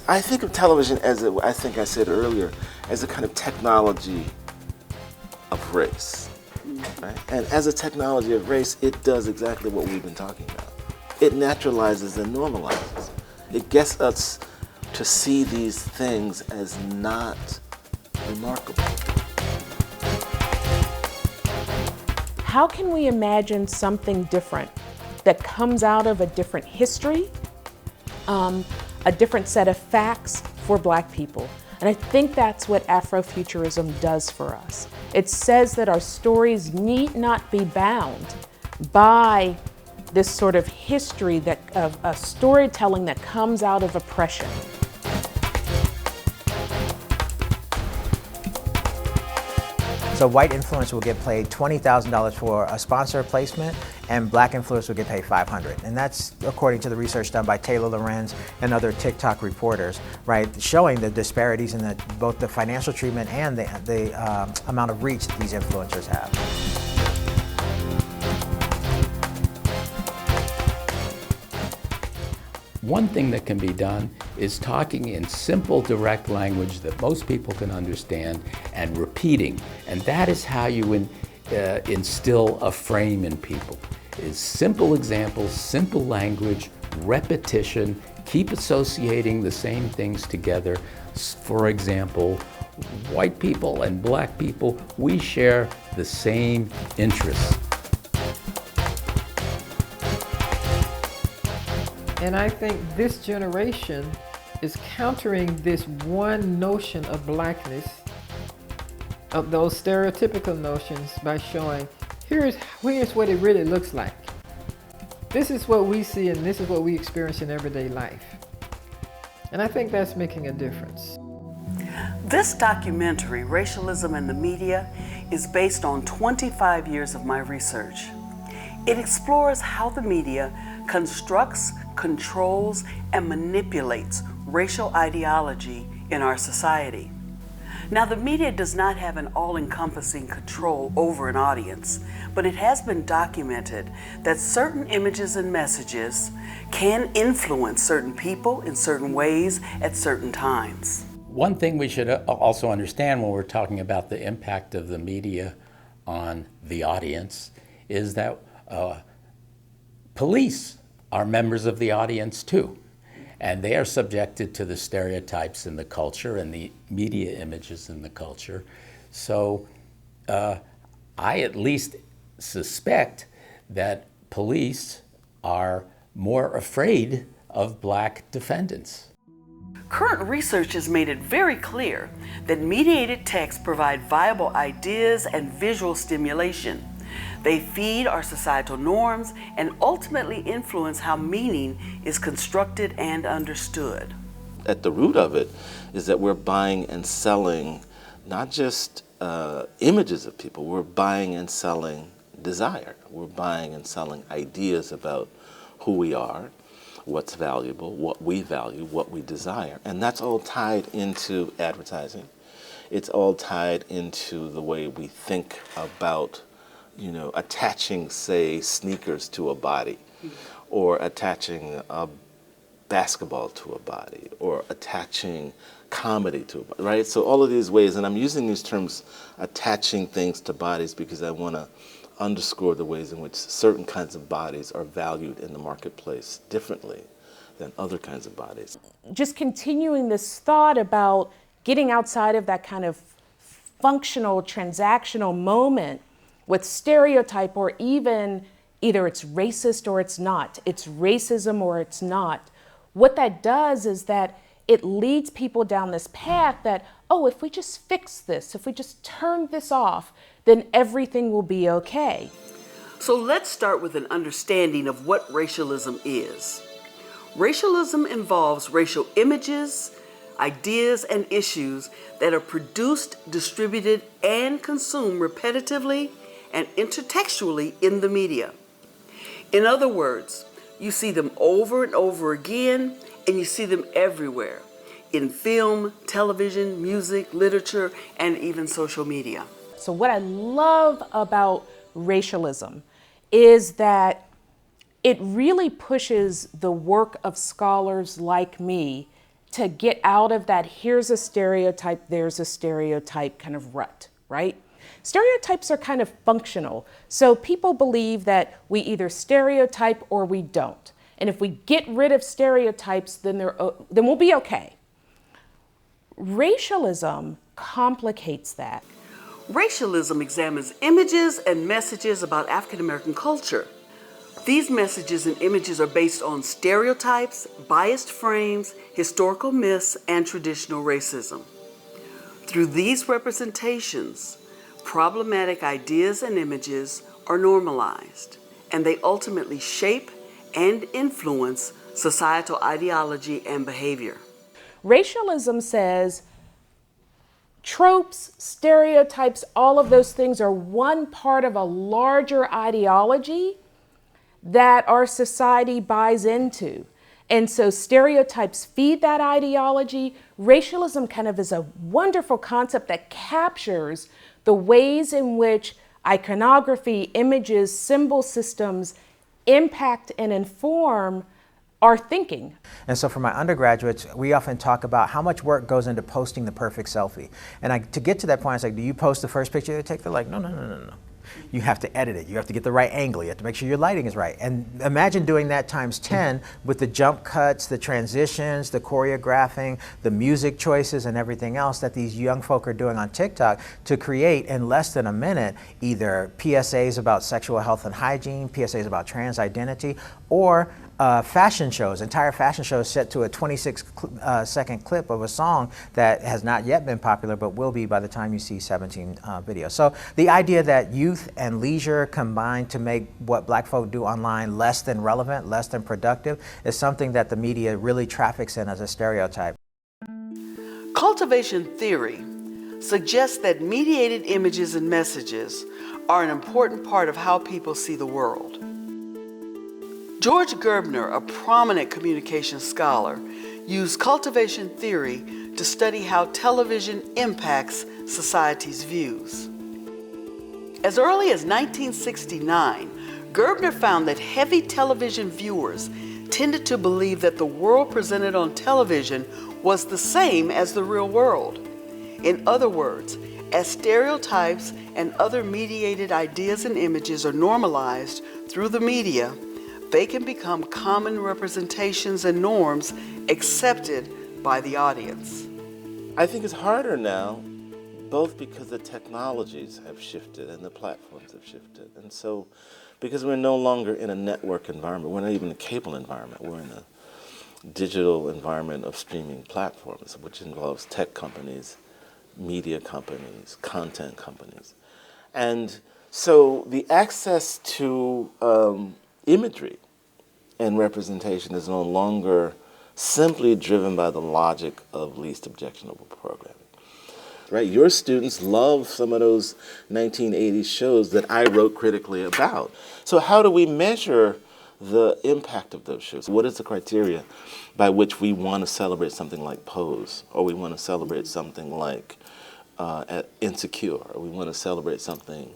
I think of television as, I think I said earlier, as a kind of technology of race. Right? And as a technology of race, it does exactly what we've been talking about. It naturalizes and normalizes. It gets us to see these things as not remarkable. How can we imagine something different that comes out of a different history, a different set of facts for Black people? And I think that's what Afrofuturism does for us. It says that our stories need not be bound by this sort of history of a storytelling that comes out of oppression. So white influencers will get paid $20,000 for a sponsor placement, and Black influencers will get paid $500. And that's according to the research done by Taylor Lorenz and other TikTok reporters, right? Showing the disparities in both the financial treatment and the amount of reach these influencers have. One thing that can be done is talking in simple, direct language that most people can understand and repeating. And that is how you instill a frame in people. Is simple examples, simple language, repetition, keep associating the same things together. For example, white people and Black people, we share the same interests. And I think this generation is countering this one notion of Blackness, of those stereotypical notions, by showing, here's what it really looks like. This is what we see and this is what we experience in everyday life. And I think that's making a difference. This documentary, Racialism in the Media, is based on 25 years of my research. It explores how the media constructs, controls, and manipulates racial ideology in our society. Now, the media does not have an all-encompassing control over an audience, but it has been documented that certain images and messages can influence certain people in certain ways at certain times. One thing we should also understand when we're talking about the impact of the media on the audience is that police are members of the audience too, and they are subjected to the stereotypes in the culture and the media images in the culture. So I at least suspect that police are more afraid of Black defendants. Current research has made it very clear that mediated texts provide viable ideas and visual stimulation. They feed our societal norms and ultimately influence how meaning is constructed and understood. At the root of it is that we're buying and selling not just images of people, we're buying and selling desire. We're buying and selling ideas about who we are, what's valuable, what we value, what we desire. And that's all tied into advertising. It's all tied into the way we think about attaching, say, sneakers to a body, or attaching a basketball to a body, or attaching comedy to a body, right? So all of these ways, and I'm using these terms, attaching things to bodies, because I want to underscore the ways in which certain kinds of bodies are valued in the marketplace differently than other kinds of bodies. Just continuing this thought about getting outside of that kind of functional, transactional moment with stereotype, or even either it's racist or it's not, it's racism or it's not. What that does is that it leads people down this path that, oh, if we just fix this, if we just turn this off, then everything will be okay. So let's start with an understanding of what racialism is. Racialism involves racial images, ideas, and issues that are produced, distributed, and consumed repetitively and intertextually in the media. In other words, you see them over and over again, and you see them everywhere, in film, television, music, literature, and even social media. So what I love about racialism is that it really pushes the work of scholars like me to get out of that here's a stereotype, there's a stereotype kind of rut, right? Stereotypes are kind of functional. So people believe that we either stereotype or we don't. And if we get rid of stereotypes, then we'll be okay. Racialism complicates that. Racialism examines images and messages about African American culture. These messages and images are based on stereotypes, biased frames, historical myths, and traditional racism. Through these representations, problematic ideas and images are normalized, and they ultimately shape and influence societal ideology and behavior. Racialism says tropes, stereotypes, all of those things are one part of a larger ideology that our society buys into. And so stereotypes feed that ideology. Racialism kind of is a wonderful concept that captures the ways in which iconography, images, symbol systems impact and inform our thinking. And so for my undergraduates, we often talk about how much work goes into posting the perfect selfie. And to get to that point, I was like, do you post the first picture they take? They're like, no. You have to edit it. You have to get the right angle. You have to make sure your lighting is right. And imagine doing that times 10 with the jump cuts, the transitions, the choreographing, the music choices, and everything else that these young folk are doing on TikTok to create in less than a minute either PSAs about sexual health and hygiene, PSAs about trans identity, or fashion shows, entire fashion shows set to a 26-second clip of a song that has not yet been popular but will be by the time you see 17 videos. So the idea that youth and leisure combine to make what black folk do online less than relevant, less than productive, is something that the media really traffics in as a stereotype. Cultivation theory suggests that mediated images and messages are an important part of how people see the world. George Gerbner, a prominent communication scholar, used cultivation theory to study how television impacts society's views. As early as 1969, Gerbner found that heavy television viewers tended to believe that the world presented on television was the same as the real world. In other words, as stereotypes and other mediated ideas and images are normalized through the media, they can become common representations and norms accepted by the audience. I think it's harder now, both because the technologies have shifted and the platforms have shifted. And so, because we're no longer in a network environment, we're not even a cable environment, we're in a digital environment of streaming platforms, which involves tech companies, media companies, content companies. And so the access to imagery and representation is no longer simply driven by the logic of least objectionable programming. Right? Your students love some of those 1980s shows that I wrote critically about. So how do we measure the impact of those shows? What is the criteria by which we want to celebrate something like Pose, or we want to celebrate something like Insecure, or we want to celebrate something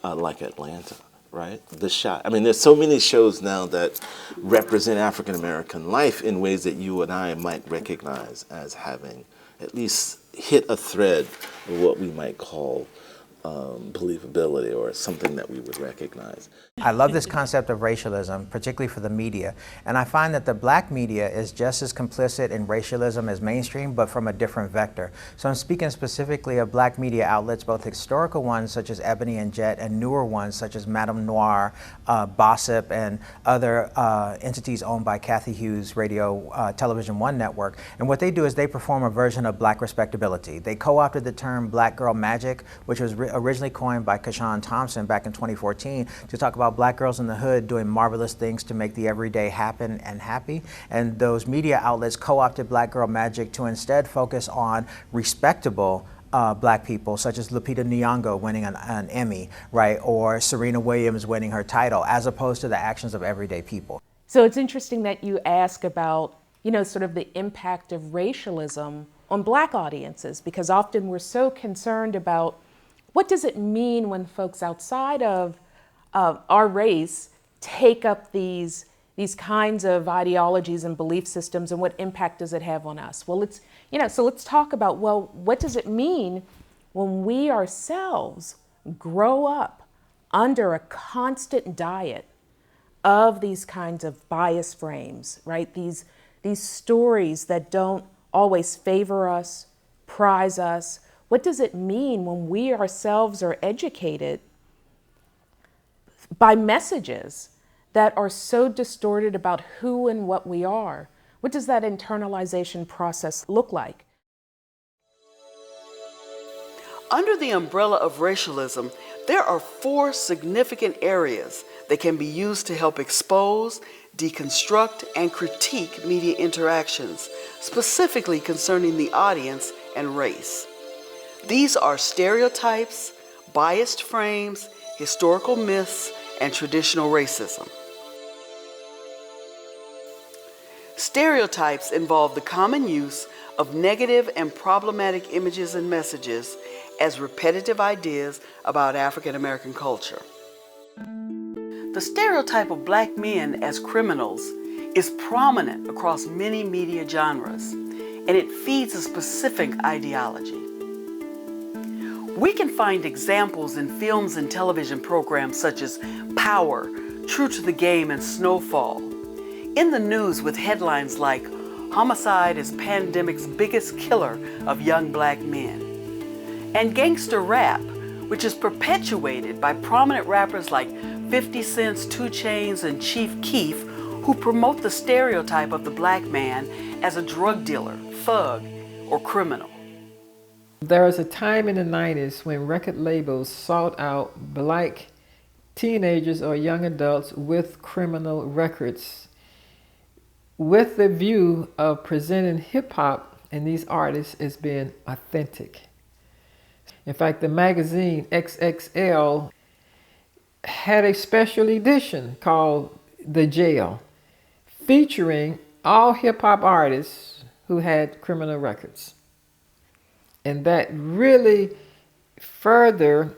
like Atlanta? Right? The Shot. I mean, there's so many shows now that represent African American life in ways that you and I might recognize as having at least hit a thread of what we might call believability, or something that we would recognize. I love this concept of racialism, particularly for the media. And I find that the black media is just as complicit in racialism as mainstream, but from a different vector. So I'm speaking specifically of black media outlets, both historical ones such as Ebony and Jet, and newer ones such as Madame Noir, Bossip, and other entities owned by Kathy Hughes' Radio Television One network. And what they do is they perform a version of black respectability. They co-opted the term black girl magic, which was originally coined by Kashawn Thompson back in 2014 to talk about black girls in the hood doing marvelous things to make the everyday happen and happy. And those media outlets co-opted black girl magic to instead focus on respectable black people, such as Lupita Nyong'o winning an Emmy, right, or Serena Williams winning her title, as opposed to the actions of everyday people. So it's interesting that you ask about, sort of the impact of racialism on black audiences, because often we're so concerned about what does it mean when folks outside of our race take up these these kinds of ideologies and belief systems, and what impact does it have on us? Well, so let's talk about, well, what does it mean when we ourselves grow up under a constant diet of these kinds of bias frames, right? These stories that don't always favor us, prize us. What does it mean when we ourselves are educated by messages that are so distorted about who and what we are? What does that internalization process look like? Under the umbrella of racialism, there are 4 significant areas that can be used to help expose, deconstruct, and critique media interactions, specifically concerning the audience and race. These are stereotypes, biased frames, historical myths, and traditional racism. Stereotypes involve the common use of negative and problematic images and messages as repetitive ideas about African American culture. The stereotype of black men as criminals is prominent across many media genres, and it feeds a specific ideology. We can find examples in films and television programs such as Power, True to the Game, and Snowfall. In the news with headlines like, "Homicide is pandemic's biggest killer of young black men." And gangster rap, which is perpetuated by prominent rappers like 50 Cent's 2 Chainz and Chief Keef, who promote the stereotype of the black man as a drug dealer, thug, or criminal. There was a time in the 90s when record labels sought out black teenagers or young adults with criminal records with the view of presenting hip-hop and these artists as being authentic. In fact, the magazine XXL had a special edition called The Jail, featuring all hip-hop artists who had criminal records. And that really further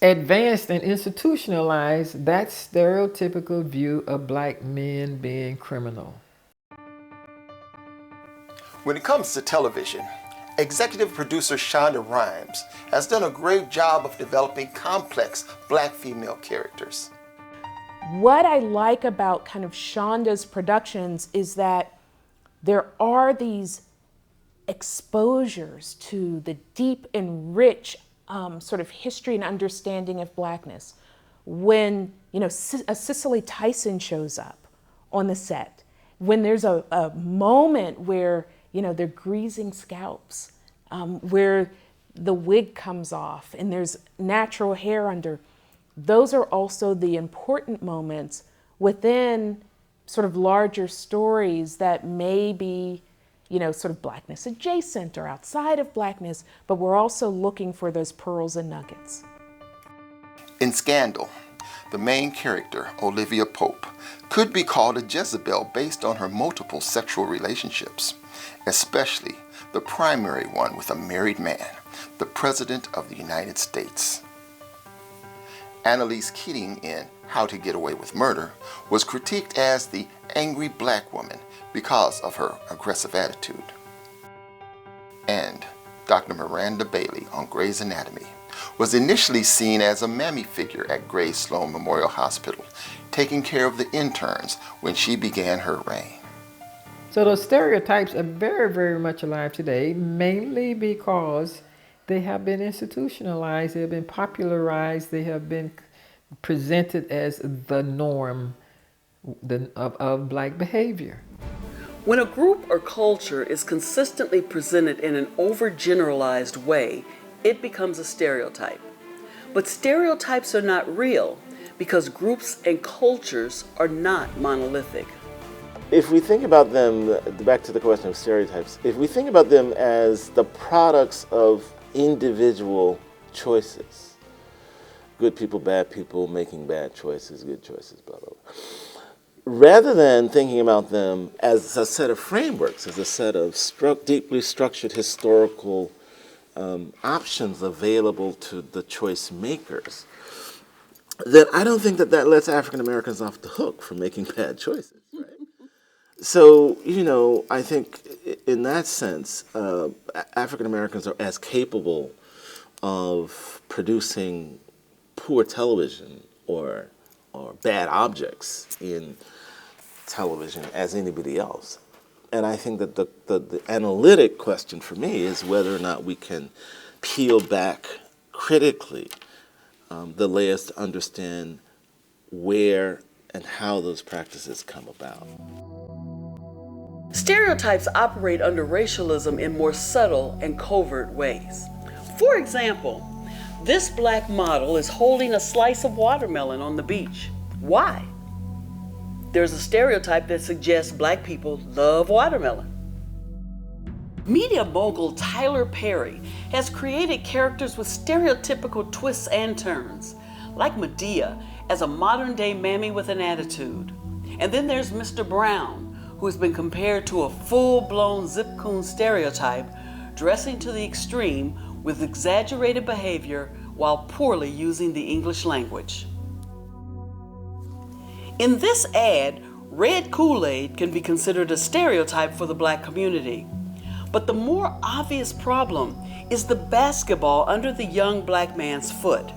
advanced and institutionalized that stereotypical view of black men being criminal. When it comes to television, executive producer Shonda Rhimes has done a great job of developing complex black female characters. What I like about kind of Shonda's productions is that there are these exposures to the deep and rich sort of history and understanding of blackness. When, a Cicely Tyson shows up on the set, when there's a moment where, they're greasing scalps, where the wig comes off and there's natural hair under, those are also the important moments within sort of larger stories that may be sort of blackness adjacent or outside of blackness, but we're also looking for those pearls and nuggets. In Scandal, the main character, Olivia Pope, could be called a Jezebel based on her multiple sexual relationships, especially the primary one with a married man, the President of the United States. Annalise Keating in How to Get Away with Murder was critiqued as the angry black woman because of her aggressive attitude. And Dr. Miranda Bailey on Grey's Anatomy was initially seen as a mammy figure at Grace Sloan Memorial Hospital, taking care of the interns when she began her reign. So those stereotypes are very, very much alive today, mainly because they have been institutionalized, they have been popularized, they have been presented as the norm of black behavior. When a group or culture is consistently presented in an overgeneralized way, it becomes a stereotype. But stereotypes are not real because groups and cultures are not monolithic. If we think about them, back to the question of stereotypes, if we think about them as the products of individual choices, good people, bad people, making bad choices, good choices, blah, blah, blah. Rather than thinking about them as a set of frameworks, as a set of deeply structured historical options available to the choice makers, then I don't think that that lets African Americans off the hook for making bad choices, right? So, I think in that sense, African Americans are as capable of producing poor television or bad objects in television as anybody else. And I think that the analytic question for me is whether or not we can peel back critically the layers to understand where and how those practices come about. Stereotypes operate under racialism in more subtle and covert ways. For example, this black model is holding a slice of watermelon on the beach. Why? There's a stereotype that suggests black people love watermelon. Media mogul Tyler Perry has created characters with stereotypical twists and turns, like Medea as a modern-day mammy with an attitude. And then there's Mr. Brown, who has been compared to a full-blown zip-coon stereotype, dressing to the extreme with exaggerated behavior while poorly using the English language. In this ad, red Kool-Aid can be considered a stereotype for the black community. But the more obvious problem is the basketball under the young black man's foot.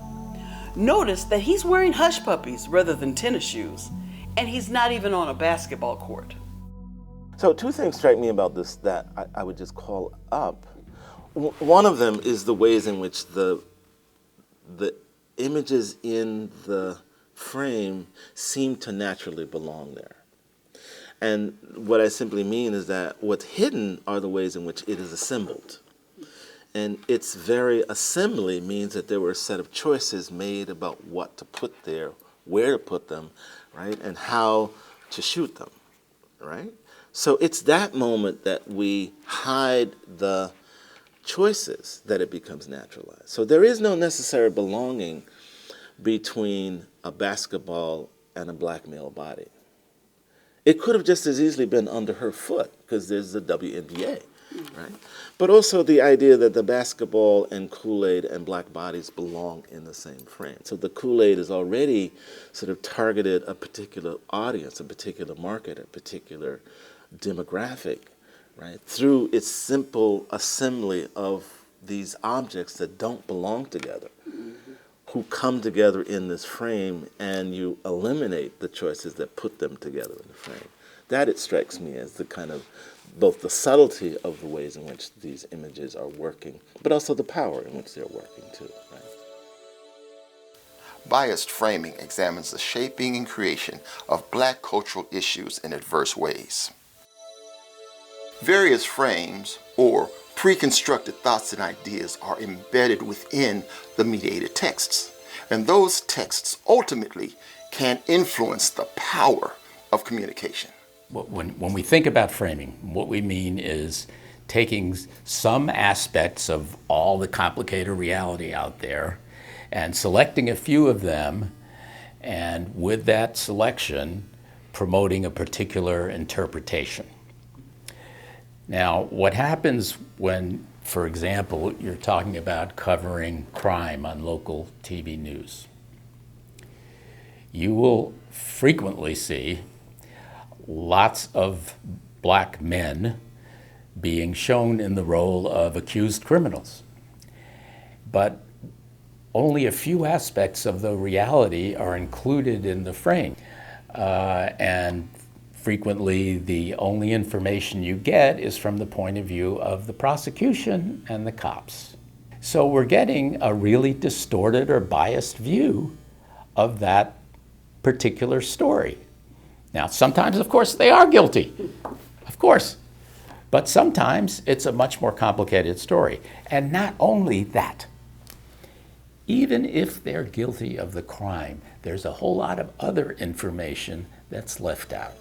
Notice that he's wearing hush puppies rather than tennis shoes, and he's not even on a basketball court. So two things strike me about this that I would just call up. One of them is the ways in which the images in the frame seem to naturally belong there. And what I simply mean is that what's hidden are the ways in which it is assembled. And its very assembly means that there were a set of choices made about what to put there, where to put them, right, and how to shoot them, right? So it's that moment that we hide the choices that it becomes naturalized. So there is no necessary belonging between a basketball and a black male body. It could have just as easily been under her foot because there's the WNBA, right? But also the idea that the basketball and Kool-Aid and black bodies belong in the same frame. So the Kool-Aid is already sort of targeted a particular audience, a particular market, a particular demographic, right? Through its simple assembly of these objects that don't belong together, who come together in this frame, and you eliminate the choices that put them together in the frame. That, it strikes me as the kind of both the subtlety of the ways in which these images are working, but also the power in which they're working too, right? Biased framing examines the shaping and creation of black cultural issues in adverse ways. Various frames or pre-constructed thoughts and ideas are embedded within the mediated texts, and those texts ultimately can influence the power of communication. When we think about framing, what we mean is taking some aspects of all the complicated reality out there and selecting a few of them, and with that selection, promoting a particular interpretation. Now, what happens when, for example, you're talking about covering crime on local TV news? You will frequently see lots of black men being shown in the role of accused criminals. But only a few aspects of the reality are included in the frame. And frequently, the only information you get is from the point of view of the prosecution and the cops. So we're getting a really distorted or biased view of that particular story. Now, sometimes, of course, they are guilty, of course. But sometimes it's a much more complicated story. And not only that, even if they're guilty of the crime, there's a whole lot of other information that's left out.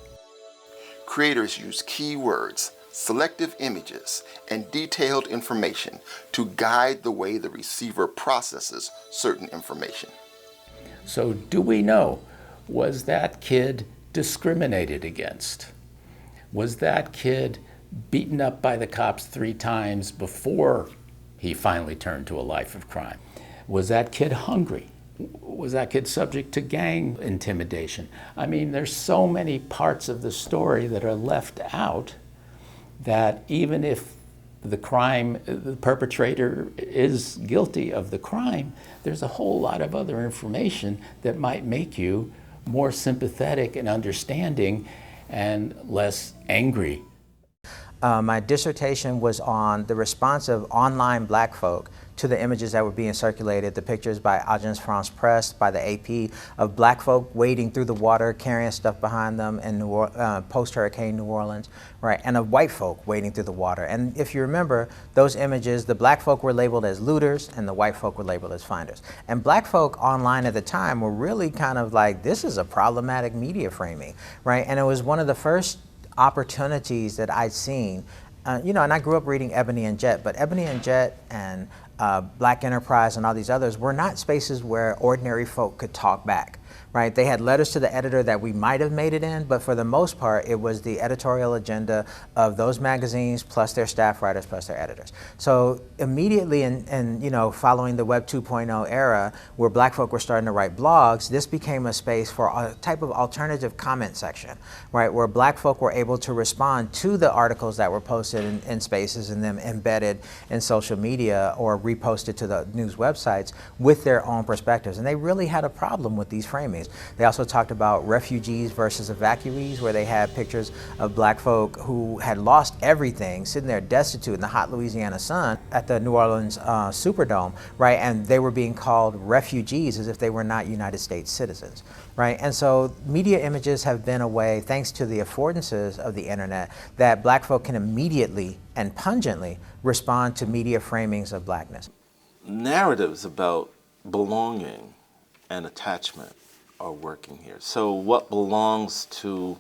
Creators use keywords, selective images, and detailed information to guide the way the receiver processes certain information. So do we know, was that kid discriminated against? Was that kid beaten up by the cops 3 times before he finally turned to a life of crime? Was that kid hungry? Was that kid subject to gang intimidation? I mean, there's so many parts of the story that are left out that even if the perpetrator is guilty of the crime, there's a whole lot of other information that might make you more sympathetic and understanding and less angry. My dissertation was on the response of online black folk to the images that were being circulated, the pictures by Agence France Presse, by the AP, of black folk wading through the water, carrying stuff behind them in post-Hurricane New Orleans, right, and of white folk wading through the water. And if you remember, those images, the black folk were labeled as looters and the white folk were labeled as finders. And black folk online at the time were really kind of like, this is a problematic media framing, right? And it was one of the first opportunities that I'd seen, and I grew up reading Ebony and Jet, but Ebony and Jet and Black Enterprise and all these others were not spaces where ordinary folk could talk back, right? They had letters to the editor that we might have made it in, but for the most part, it was the editorial agenda of those magazines plus their staff writers plus their editors. So immediately following the Web 2.0 era, where black folk were starting to write blogs, this became a space for a type of alternative comment section, right? Where black folk were able to respond to the articles that were posted in spaces and then embedded in social media or reposted to the news websites with their own perspectives. And they really had a problem with these framings. They also talked about refugees versus evacuees, where they had pictures of black folk who had lost everything, sitting there destitute in the hot Louisiana sun at the New Orleans Superdome, right? And they were being called refugees as if they were not United States citizens, right? And so media images have been a way, thanks to the affordances of the internet, that black folk can immediately and pungently respond to media framings of blackness. Narratives about belonging and attachment are working here. So what belongs to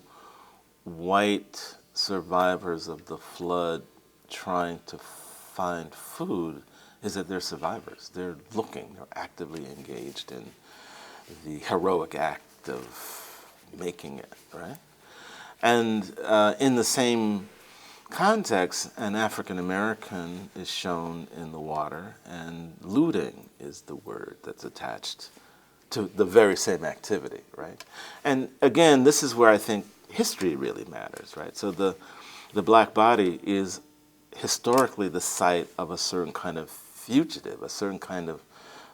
white survivors of the flood trying to find food is that they're survivors. They're looking, they're actively engaged in the heroic act of making it, right? And in the same context, an African American is shown in the water, and looting is the word that's attached to the very same activity, right? And again, this is where I think history really matters, right? So the black body is historically the site of a certain kind of fugitive, a certain kind of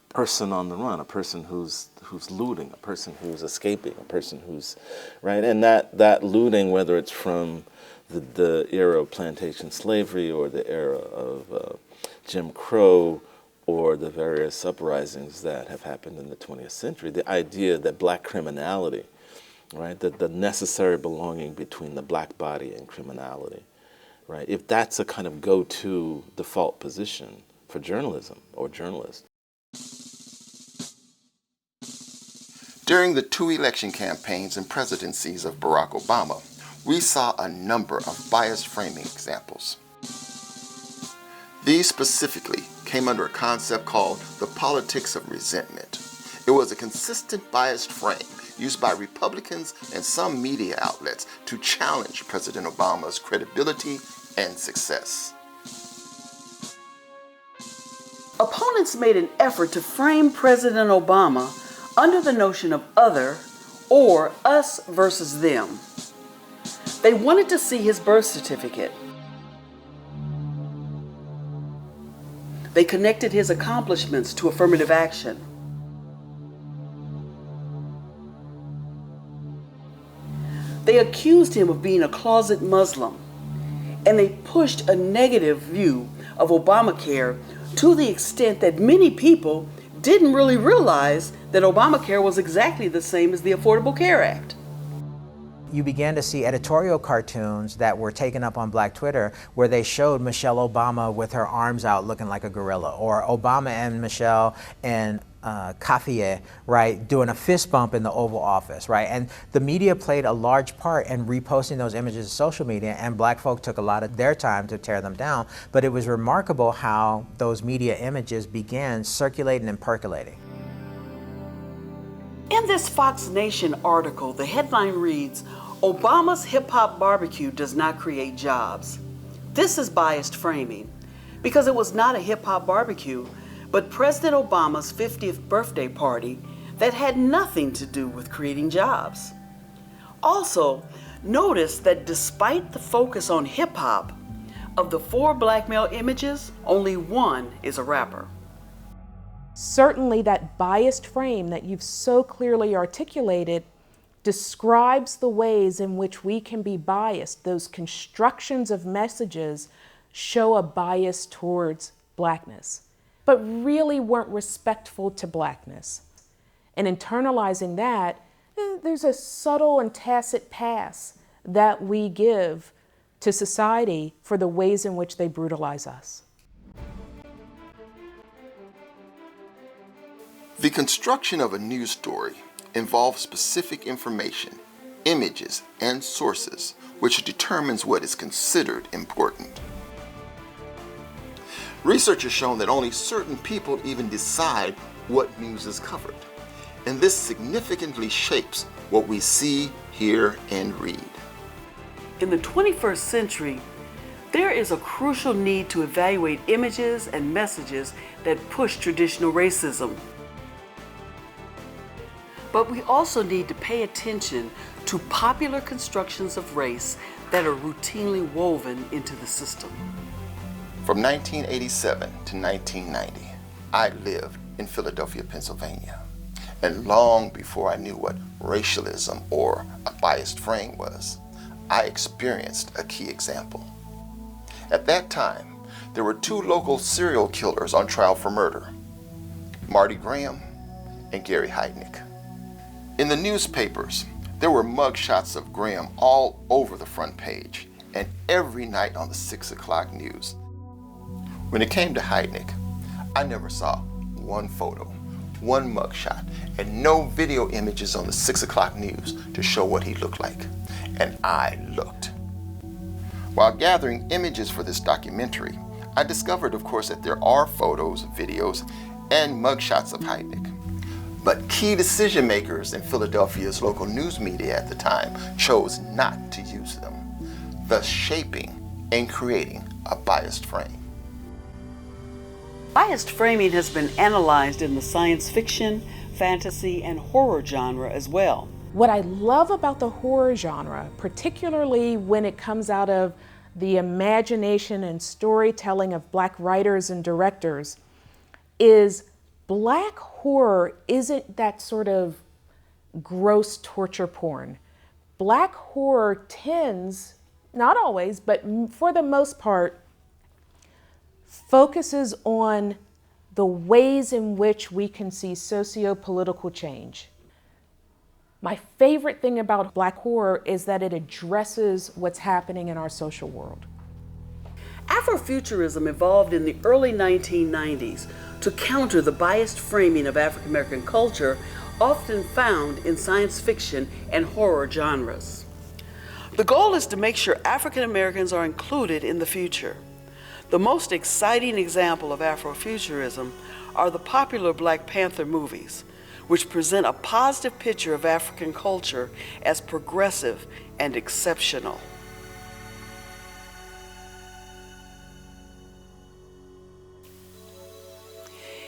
person on the run, a person who's looting, a person who's escaping, a person who's, right? And that looting, whether it's from the era of plantation slavery or the era of Jim Crow, or the various uprisings that have happened in the 20th century, the idea that black criminality, right, that the necessary belonging between the black body and criminality, right, if that's a kind of go-to default position for journalism or journalists. During the 2 election campaigns and presidencies of Barack Obama, we saw a number of biased framing examples. These specifically came under a concept called the politics of resentment. It was a consistent biased frame used by Republicans and some media outlets to challenge President Obama's credibility and success. Opponents made an effort to frame President Obama under the notion of other or us versus them. They wanted to see his birth certificate. They connected his accomplishments to affirmative action. They accused him of being a closet Muslim, and they pushed a negative view of Obamacare to the extent that many people didn't really realize that Obamacare was exactly the same as the Affordable Care Act. You began to see editorial cartoons that were taken up on Black Twitter where they showed Michelle Obama with her arms out looking like a gorilla, or Obama and Michelle and Kafieh, right, doing a fist bump in the Oval Office, right? And the media played a large part in reposting those images to social media, and black folk took a lot of their time to tear them down. But it was remarkable how those media images began circulating and percolating. In this Fox Nation article, the headline reads, "Obama's hip-hop barbecue does not create jobs." This is biased framing because it was not a hip-hop barbecue, but President Obama's 50th birthday party that had nothing to do with creating jobs. Also, notice that despite the focus on hip-hop, of the 4 black male images, only 1 is a rapper. Certainly that biased frame that you've so clearly articulated describes the ways in which we can be biased. Those constructions of messages show a bias towards blackness, but really weren't respectful to blackness. And internalizing that, there's a subtle and tacit pass that we give to society for the ways in which they brutalize us. The construction of a news story involves specific information, images, and sources, which determines what is considered important. Research has shown that only certain people even decide what news is covered, and this significantly shapes what we see, hear, and read. In the 21st century, there is a crucial need to evaluate images and messages that push traditional racism. But we also need to pay attention to popular constructions of race that are routinely woven into the system. From 1987 to 1990, I lived in Philadelphia, Pennsylvania. And long before I knew what racialism or a biased frame was, I experienced a key example. At that time, there were 2 local serial killers on trial for murder, Marty Graham and Gary Heidnik. In the newspapers, there were mugshots of Graham all over the front page and every night on the 6 o'clock news. When it came to Heidnik, I never saw one photo, one mugshot, and no video images on the 6 o'clock news to show what he looked like. And I looked. While gathering images for this documentary, I discovered, of course, that there are photos, videos, and mugshots of Heidnik. But key decision makers in Philadelphia's local news media at the time chose not to use them, thus shaping and creating a biased frame. Biased framing has been analyzed in the science fiction, fantasy, and horror genre as well. What I love about the horror genre, particularly when it comes out of the imagination and storytelling of Black writers and directors, is Black horror isn't that sort of gross torture porn. Black horror tends, not always, but for the most part, focuses on the ways in which we can see socio-political change. My favorite thing about Black horror is that it addresses what's happening in our social world. Afrofuturism evolved in the early 1990s to counter the biased framing of African American culture often found in science fiction and horror genres. The goal is to make sure African Americans are included in the future. The most exciting example of Afrofuturism are the popular Black Panther movies, which present a positive picture of African culture as progressive and exceptional.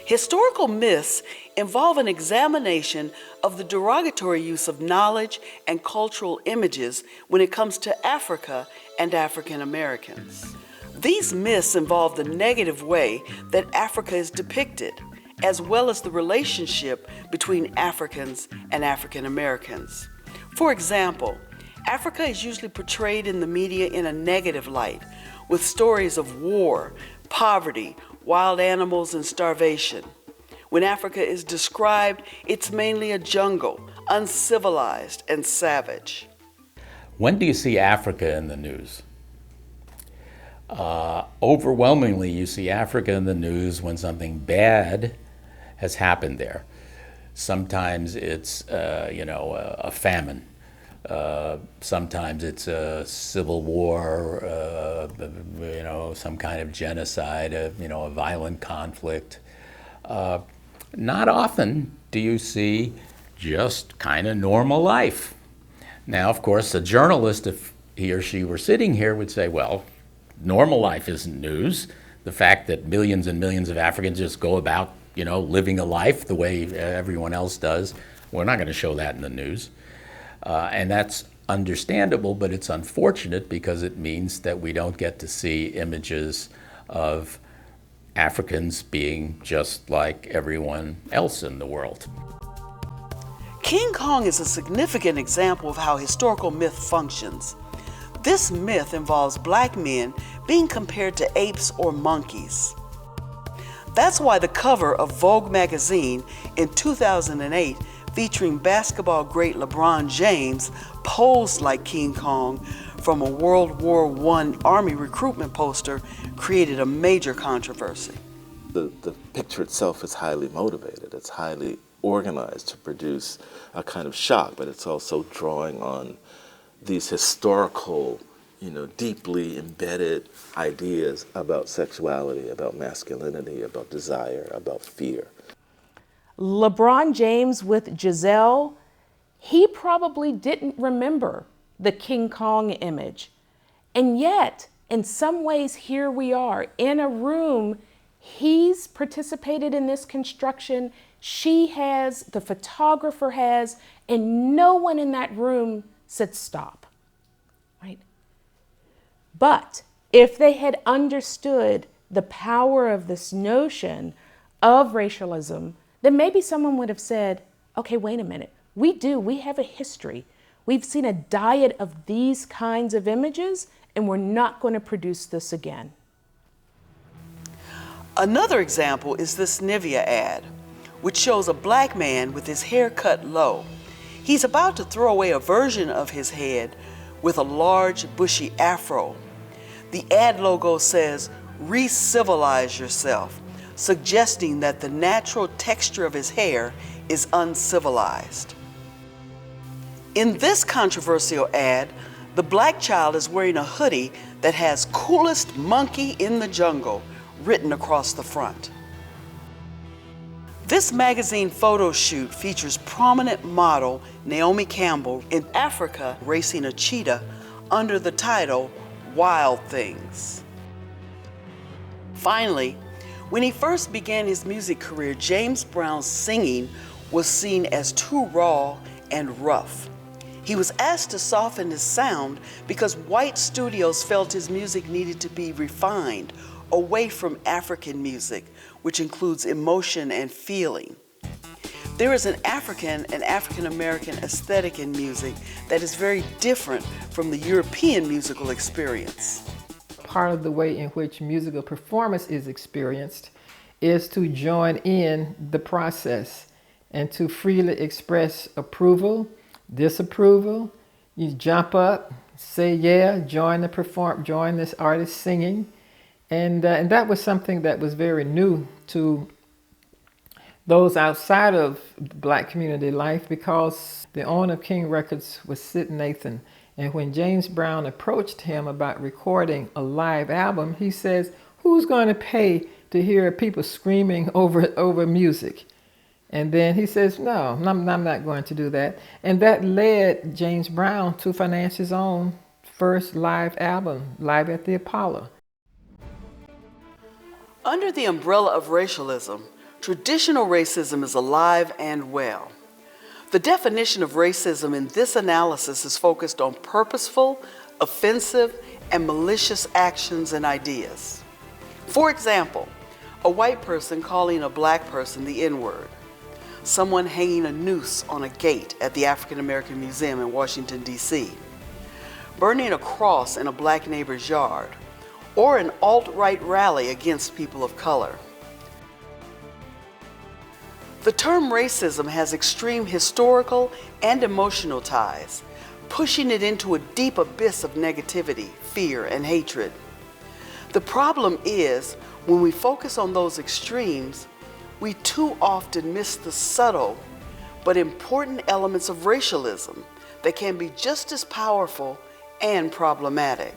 Historical myths involve an examination of the derogatory use of knowledge and cultural images when it comes to Africa and African Americans. These myths involve the negative way that Africa is depicted, as well as the relationship between Africans and African Americans. For example, Africa is usually portrayed in the media in a negative light, with stories of war, poverty, wild animals, and starvation. When Africa is described, it's mainly a jungle, uncivilized and savage. When do you see Africa in the news? Overwhelmingly, you see Africa in the news when something bad has happened there. Sometimes it's, a famine. Sometimes it's a civil war, some kind of genocide, a violent conflict. Not often do you see just kind of normal life. Now, of course, a journalist, if he or she were sitting here, would say, well, normal life isn't news. The fact that millions and millions of Africans just go about, living a life the way everyone else does. We're not going to show that in the news. And that's understandable, but it's unfortunate because it means that we don't get to see images of Africans being just like everyone else in the world. King Kong is a significant example of how historical myth functions. This myth involves black men being compared to apes or monkeys. That's why the cover of Vogue magazine in 2008, featuring basketball great LeBron James, posed like King Kong from a World War I Army recruitment poster, created a major controversy. The picture itself is highly motivated. It's highly organized to produce a kind of shock, but it's also drawing on these historical, deeply embedded ideas about sexuality, about masculinity, about desire, about fear. LeBron James with Giselle, he probably didn't remember the King Kong image. And yet, in some ways, here we are in a room. He's participated in this construction. She has, the photographer has, and no one in that room said stop, right? But if they had understood the power of this notion of racialism, then maybe someone would have said, okay, wait a minute. We have a history. We've seen a diet of these kinds of images, and we're not going to produce this again. Another example is this Nivea ad, which shows a black man with his hair cut low. He's about to throw away a version of his head with a large, bushy afro. The ad logo says, "Re-civilize yourself," suggesting that the natural texture of his hair is uncivilized. In this controversial ad, the black child is wearing a hoodie that has "Coolest Monkey in the Jungle" written across the front. This magazine photo shoot features prominent model Naomi Campbell in Africa racing a cheetah under the title "Wild Things." Finally, when he first began his music career, James Brown's singing was seen as too raw and rough. He was asked to soften his sound because white studios felt his music needed to be refined away from African music, which includes emotion and feeling. There is an African and African-American aesthetic in music that is very different from the European musical experience. Part of the way in which musical performance is experienced is to join in the process and to freely express approval, disapproval. You jump up, say yeah, join this artist singing. And that was something that was very new to those outside of black community life, because the owner of King Records was Sid Nathan. And when James Brown approached him about recording a live album, he says, "Who's going to pay to hear people screaming over music?" And then he says, "No, I'm not going to do that." And that led James Brown to finance his own first live album, Live at the Apollo. Under the umbrella of racialism, traditional racism is alive and well. The definition of racism in this analysis is focused on purposeful, offensive, and malicious actions and ideas. For example, a white person calling a black person the N-word, someone hanging a noose on a gate at the African American Museum in Washington, D.C., burning a cross in a black neighbor's yard, or an alt-right rally against people of color. The term racism has extreme historical and emotional ties, pushing it into a deep abyss of negativity, fear, and hatred. The problem is, when we focus on those extremes, we too often miss the subtle but important elements of racialism that can be just as powerful and problematic.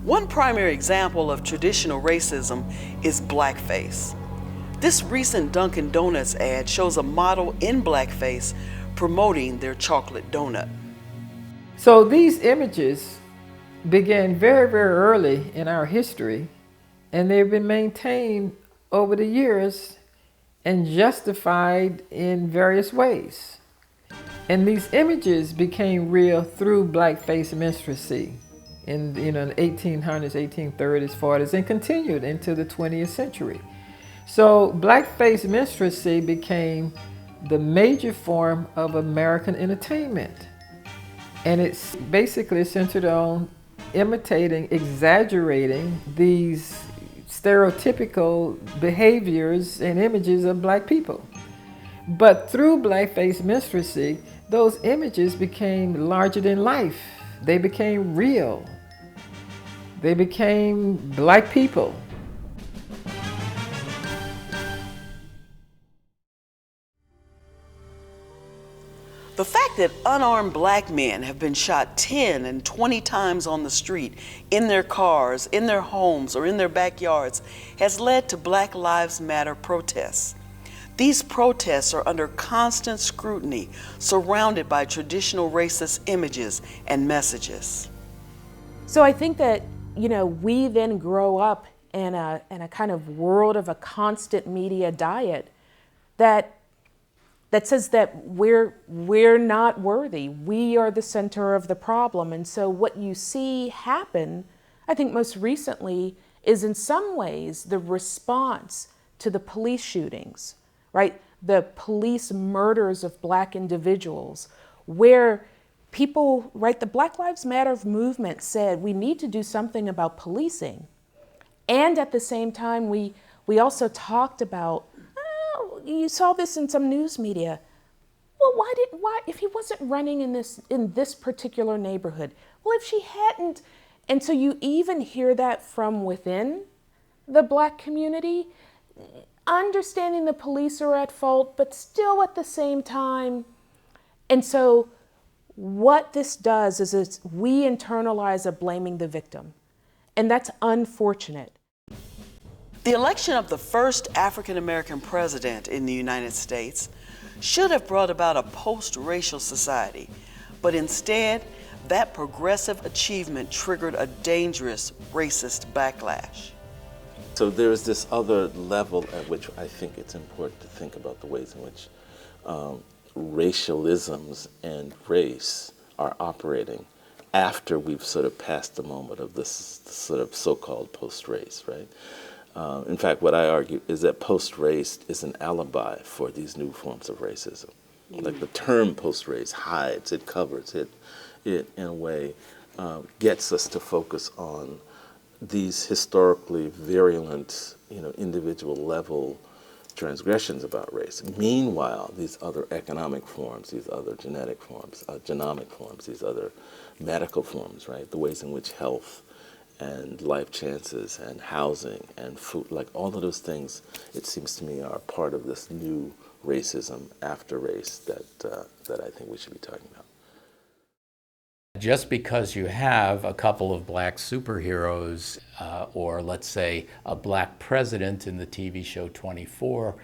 One primary example of traditional racism is blackface. This recent Dunkin' Donuts ad shows a model in blackface promoting their chocolate donut. So these images began very, very early in our history, and they've been maintained over the years and justified in various ways. And these images became real through blackface minstrelsy in the 1800s, 1830s, 40s, and continued into the 20th century. So blackface minstrelsy became the major form of American entertainment. And it's basically centered on imitating, exaggerating these stereotypical behaviors and images of black people. But through blackface minstrelsy, those images became larger than life. They became real. They became black people. The fact that unarmed black men have been shot 10 and 20 times on the street, in their cars, in their homes, or in their backyards has led to Black Lives Matter protests. These protests are under constant scrutiny, surrounded by traditional racist images and messages. So I think that, we then grow up in a kind of world of a constant media diet that says that we're not worthy. We are the center of the problem. And so what you see happen, I think most recently, is in some ways the response to the police shootings, right? The police murders of black individuals, where people, right, the Black Lives Matter movement said we need to do something about policing. And at the same time, we also talked about, you saw this in some news media. Well, why, if he wasn't running in this particular neighborhood? Well, if she hadn't, and so you even hear that from within the black community, understanding the police are at fault, but still at the same time. And so what this does is we internalize a blaming the victim, and that's unfortunate. The election of the first African-American president in the United States should have brought about a post-racial society, but instead, that progressive achievement triggered a dangerous racist backlash. So there is this other level at which I think it's important to think about the ways in which racialisms and race are operating after we've sort of passed the moment of this sort of so-called post-race, right? In fact, what I argue is that post-race is an alibi for these new forms of racism. Like the term post-race hides, it covers it in a way, gets us to focus on these historically virulent, individual level transgressions about race. Meanwhile, these other economic forms, these other genetic forms, genomic forms, these other medical forms, right? The ways in which health and life chances and housing and food, like all of those things, it seems to me, are part of this new racism after race that I think we should be talking about. Just because you have a couple of black superheroes, or let's say a black president in the TV show 24,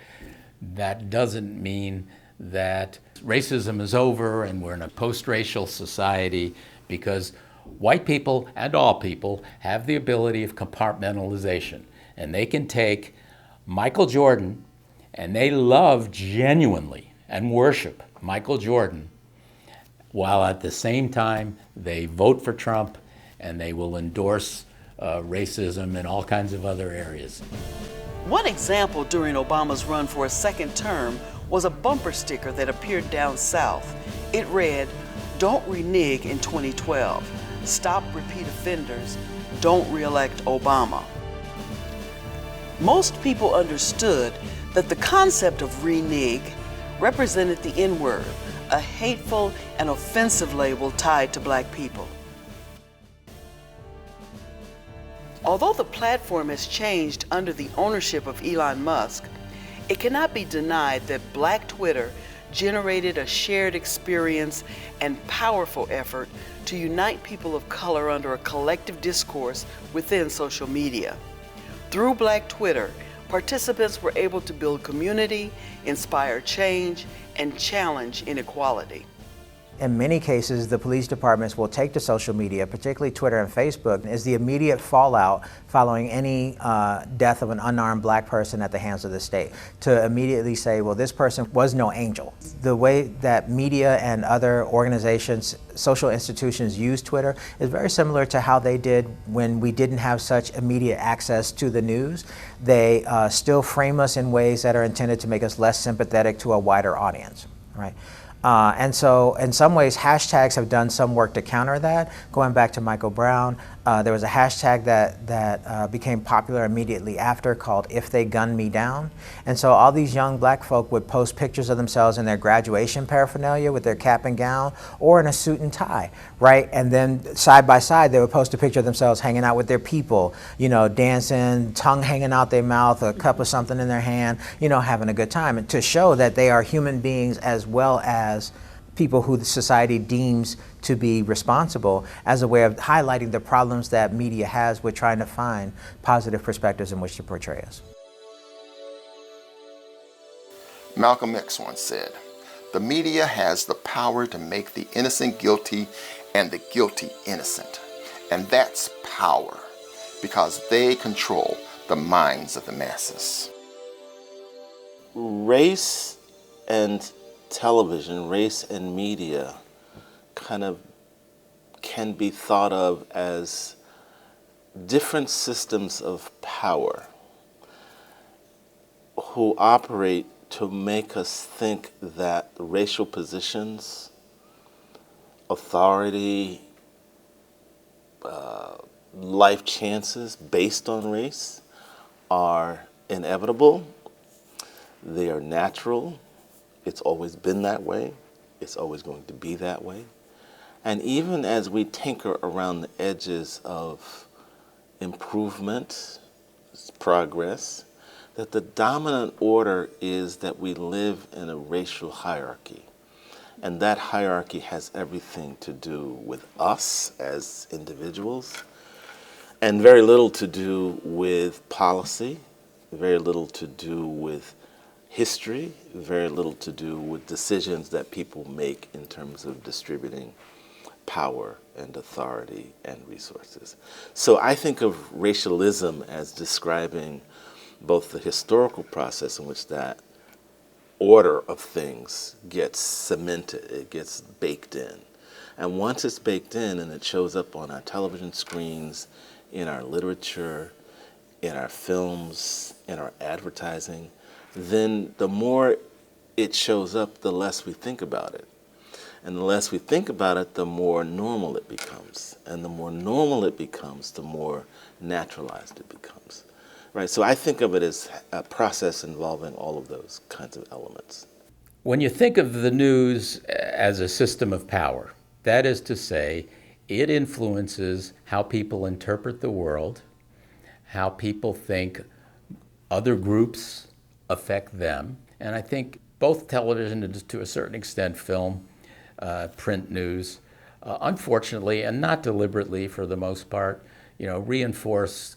that doesn't mean that racism is over and we're in a post-racial society, because white people and all people have the ability of compartmentalization, and they can take Michael Jordan and they love genuinely and worship Michael Jordan, while at the same time they vote for Trump and they will endorse racism in all kinds of other areas. One example during Obama's run for a second term was a bumper sticker that appeared down south. It read, "Don't renege in 2012. Stop repeat offenders. Don't re-elect Obama." Most people understood that the concept of renege represented the N-word, a hateful and offensive label tied to black people. Although the platform has changed under the ownership of Elon Musk, it cannot be denied that Black Twitter generated a shared experience and powerful effort to unite people of color under a collective discourse within social media. Through Black Twitter, participants were able to build community, inspire change, and challenge inequality. in many cases, the police departments will take to social media, particularly Twitter and Facebook, is the immediate fallout following any death of an unarmed black person at the hands of the state, to immediately say, well, this person was no angel. The way that media and other organizations, social institutions use Twitter is very similar to how they did when we didn't have such immediate access to the news. They still frame us in ways that are intended to make us less sympathetic to a wider audience, right? And so in some ways, hashtags have done some work to counter that. Going back to Michael Brown, there was a hashtag that became popular immediately after called "If They Gun Me Down." And so all these young black folk would post pictures of themselves in their graduation paraphernalia with their cap and gown or in a suit and tie, right? And then side by side, they would post a picture of themselves hanging out with their people, you know, dancing, tongue hanging out their mouth, a cup of something in their hand, you know, having a good time, and to show that they are human beings as well as people who the society deems to be responsible, as a way of highlighting the problems that media has with trying to find positive perspectives in which to portray us. Malcolm X once said, "The media has the power to make the innocent guilty and the guilty innocent. And that's power, because they control the minds of the masses." Race and television, race and media kind of can be thought of as different systems of power who operate to make us think that racial positions, authority, life chances based on race are inevitable, they are natural. It's always been that way. It's always going to be that way. And even as we tinker around the edges of improvement, progress, that the dominant order is that we live in a racial hierarchy. And that hierarchy has everything to do with us as individuals, and very little to do with policy, very little to do with history, very little to do with decisions that people make in terms of distributing power and authority and resources. So I think of racialism as describing both the historical process in which that order of things gets cemented, it gets baked in. And once it's baked in and it shows up on our television screens, in our literature, in our films, in our advertising, then the more it shows up, the less we think about it. And the less we think about it, the more normal it becomes. And the more normal it becomes, the more naturalized it becomes. Right? So I think of it as a process involving all of those kinds of elements. When you think of the news as a system of power, that is to say, it influences how people interpret the world, how people think other groups affect them. And I think both television and to a certain extent film, print news, unfortunately and not deliberately for the most part,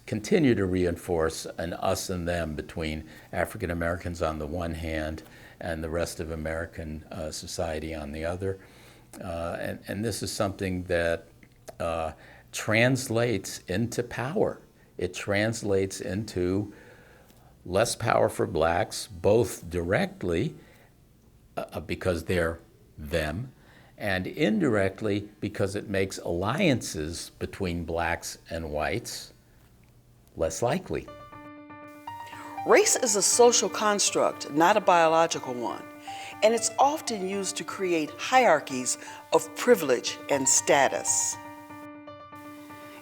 continue to reinforce an us and them between African Americans on the one hand and the rest of American society on the other. And this is something that translates into power. It translates into less power for blacks, both directly because they're them, and indirectly because it makes alliances between blacks and whites less likely. Race is a social construct, not a biological one, and it's often used to create hierarchies of privilege and status.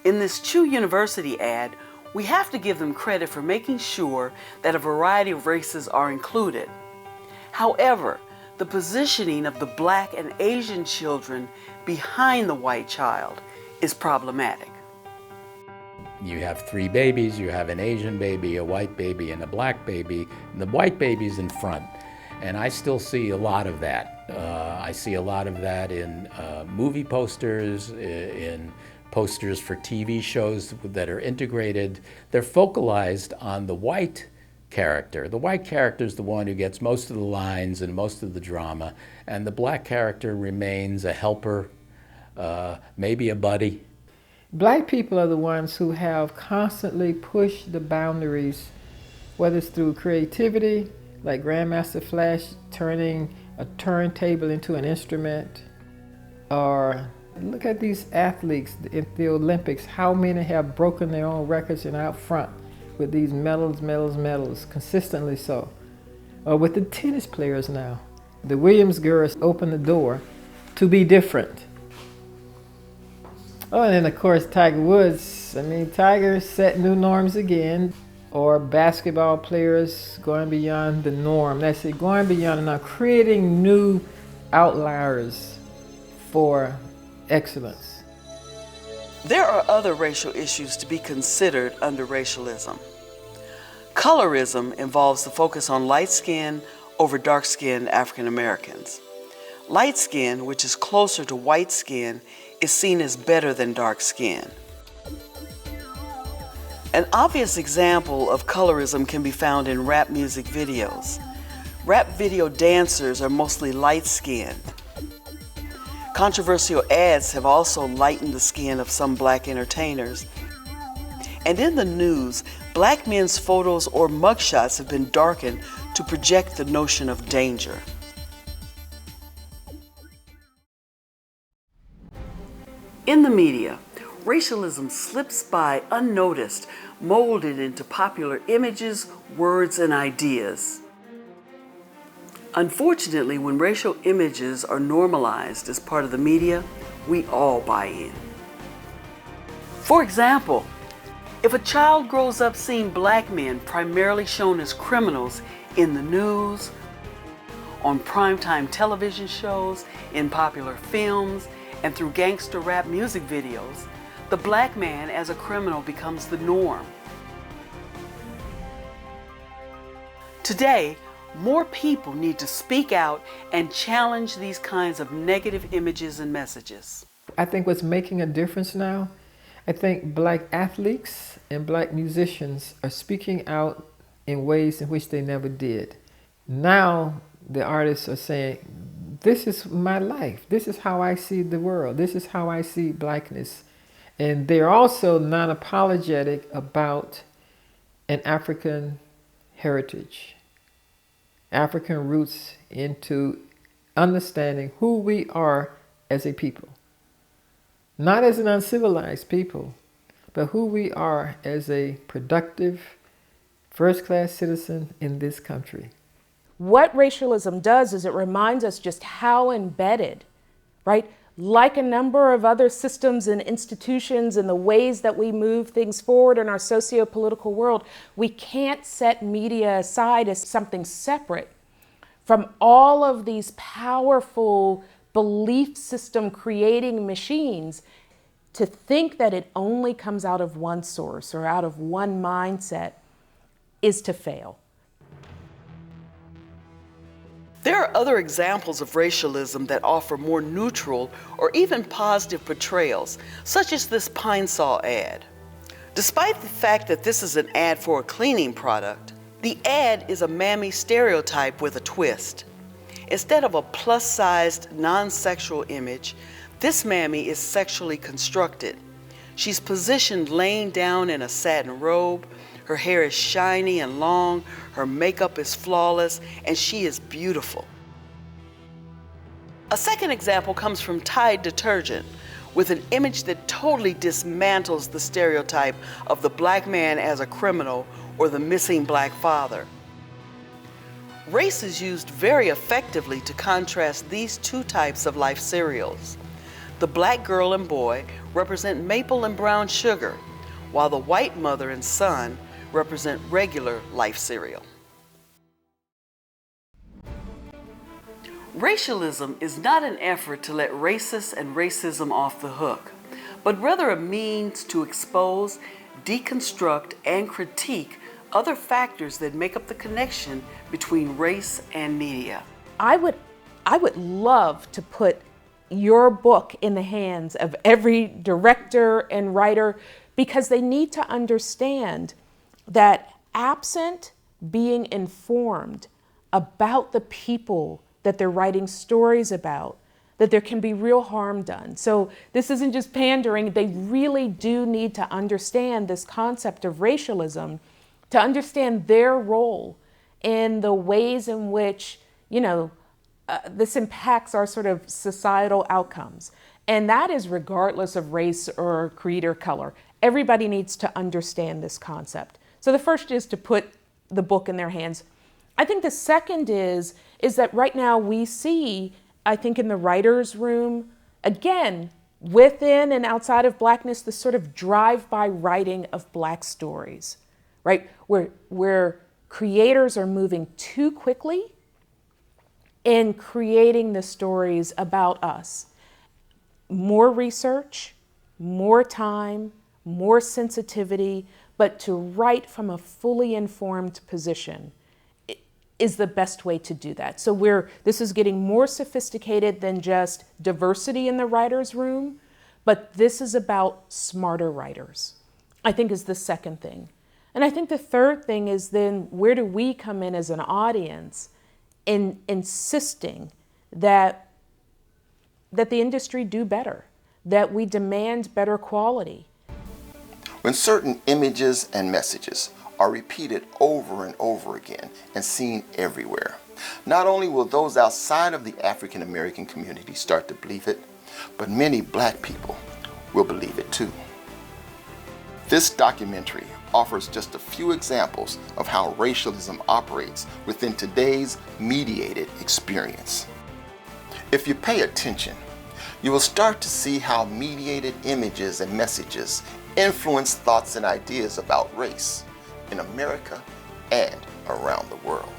In this Chew University ad, we have to give them credit for making sure that a variety of races are included. However, the positioning of the Black and Asian children behind the white child is problematic. You have 3 babies, you have an Asian baby, a white baby, and a black baby, and the white baby's in front. And I still see a lot of that. I see a lot of that in movie posters, in posters for TV shows that are integrated. They're focalized on the white character. The white character is the one who gets most of the lines and most of the drama, and the black character remains a helper, maybe a buddy. Black people are the ones who have constantly pushed the boundaries, whether it's through creativity, like Grandmaster Flash turning a turntable into an instrument, or look at these athletes in the Olympics, how many have broken their own records and out front with these medals, consistently so. Or with the tennis players now. The Williams girls opened the door to be different. Oh, and then of course Tiger Woods. I mean, Tiger set new norms again. Or basketball players going beyond the norm. That's it, going beyond and now creating new outliers for excellence. There are other racial issues to be considered under racialism. Colorism involves the focus on light-skinned over dark-skinned African Americans. Light skin, which is closer to white skin, is seen as better than dark skin. An obvious example of colorism can be found in rap music videos. Rap video dancers are mostly light-skinned. Controversial ads have also lightened the skin of some black entertainers. And in the news, black men's photos or mugshots have been darkened to project the notion of danger. In the media, racialism slips by unnoticed, molded into popular images, words, and ideas. Unfortunately, when racial images are normalized as part of the media, we all buy in. For example, if a child grows up seeing black men primarily shown as criminals in the news, on primetime television shows, in popular films, and through gangster rap music videos, the black man as a criminal becomes the norm. Today, more people need to speak out and challenge these kinds of negative images and messages. I think what's making a difference now, I think black athletes and black musicians are speaking out in ways in which they never did. Now the artists are saying, this is my life. This is how I see the world. This is how I see blackness. And they're also non-apologetic about an African heritage, African roots into understanding who we are as a people. Not as an uncivilized people, but who we are as a productive, first-class citizen in this country. What racialism does is it reminds us just how embedded, right? Like a number of other systems and institutions and the ways that we move things forward in our socio-political world, we can't set media aside as something separate from all of these powerful belief system creating machines. To think that it only comes out of one source or out of one mindset is to fail. There are other examples of racialism that offer more neutral or even positive portrayals, such as this Pine Sol ad. Despite the fact that this is an ad for a cleaning product, the ad is a mammy stereotype with a twist. Instead of a plus-sized, non-sexual image, this mammy is sexually constructed. She's positioned laying down in a satin robe, her hair is shiny and long, her makeup is flawless, and she is beautiful. A second example comes from Tide detergent, with an image that totally dismantles the stereotype of the black man as a criminal or the missing black father. Race is used very effectively to contrast these two types of life cereals. The black girl and boy represent maple and brown sugar, while the white mother and son represent regular life cereal. Racialism is not an effort to let racists and racism off the hook, but rather a means to expose, deconstruct, and critique other factors that make up the connection between race and media. I would love to put your book in the hands of every director and writer, because they need to understand that absent being informed about the people that they're writing stories about, that there can be real harm done. So this isn't just pandering. They really do need to understand this concept of racialism, to understand their role in the ways in which, this impacts our sort of societal outcomes. And that is regardless of race or creed or color. Everybody needs to understand this concept. So the first is to put the book in their hands. I think the second is that right now we see, I think in the writer's room, again, within and outside of Blackness, the sort of drive-by writing of Black stories, right? Where creators are moving too quickly in creating the stories about us. More research, more time, more sensitivity, but to write from a fully informed position is the best way to do that. So this is getting more sophisticated than just diversity in the writer's room, but this is about smarter writers, I think is the second thing. And I think the third thing is then where do we come in as an audience in insisting that the industry do better, that we demand better quality. When certain images and messages are repeated over and over again and seen everywhere, not only will those outside of the African American community start to believe it, but many Black people will believe it too. This documentary offers just a few examples of how racialism operates within today's mediated experience. If you pay attention, you will start to see how mediated images and messages influence thoughts and ideas about race in America and around the world.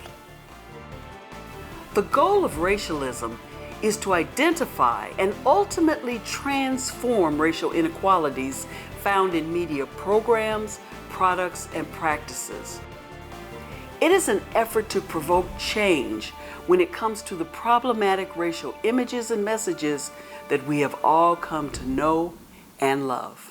The goal of racialism is to identify and ultimately transform racial inequalities found in media programs, products, and practices. It is an effort to provoke change when it comes to the problematic racial images and messages that we have all come to know and love.